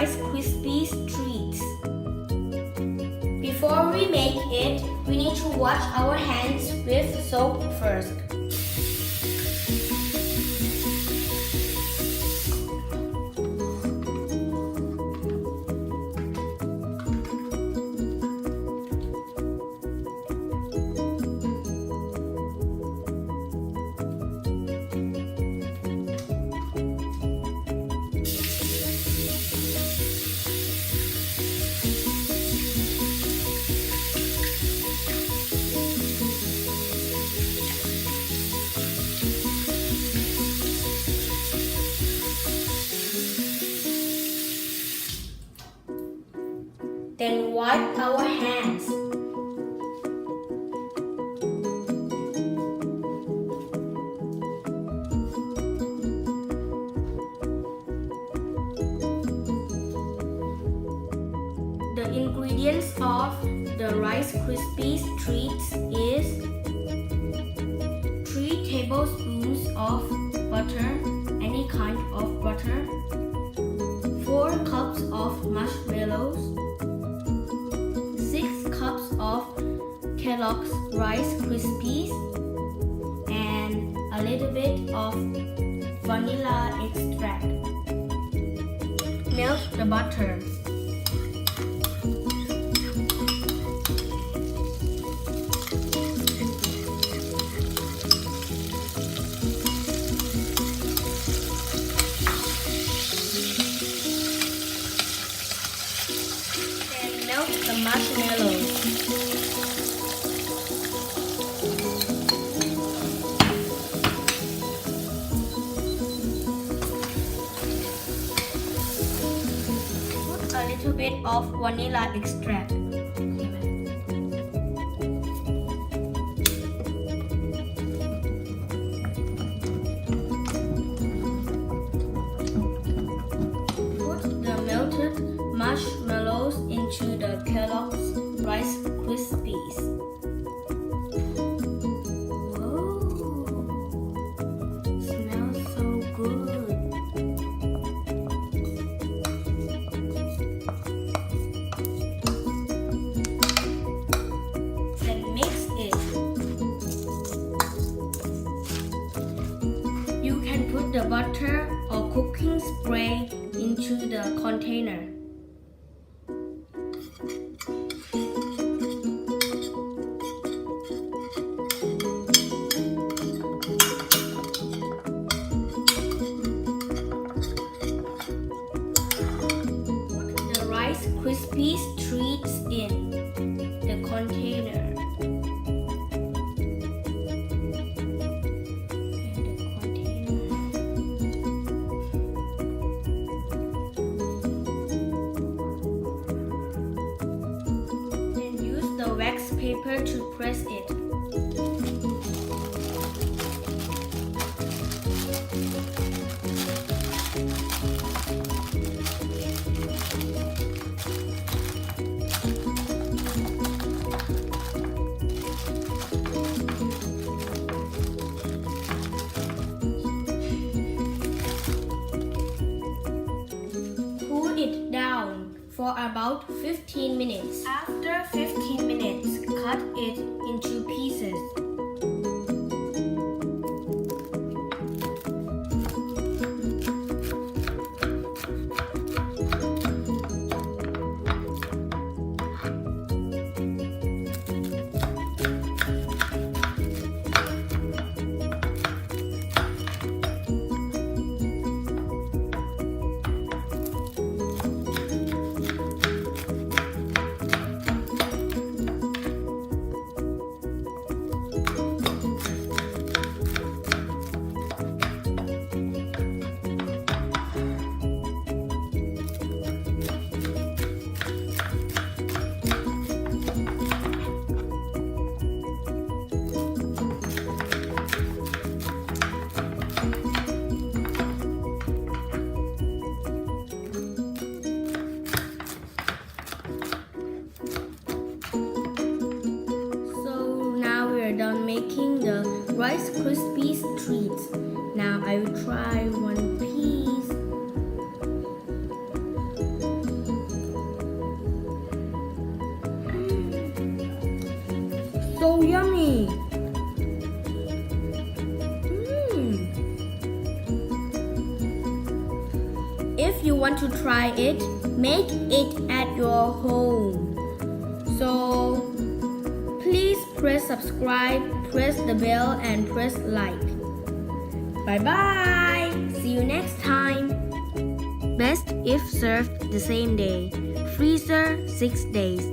Rice Krispies Treats. Before we make it, we need to wash our hands with soap first. Then wipe our hands. The ingredients of the Rice Krispies Treats is 3 tablespoons of butter, any kind of butter, 4 cups of marshmallows, 6 cups of Kellogg's Rice Krispies, and a little bit of vanilla extract. Melt the butter. Then melt the marshmallows. Put a little bit of vanilla extract. Put the melted marshmallows into the Kellogg's Rice Krispies. Whoa, smells so good. Then mix it. You can put the butter or cooking spray into the container. Put the Rice Krispies Treats in the container. Then use the wax paper to press it. Cool it down for about 15 minutes. After 15 minutes, cut it into pieces. Done making the Rice Krispies Treats. Now I will try one piece. if you want to try it, make it at your home. So please press subscribe, press the bell and press like. Bye bye. See you next time. Best if served the same day. Freezer 6 days.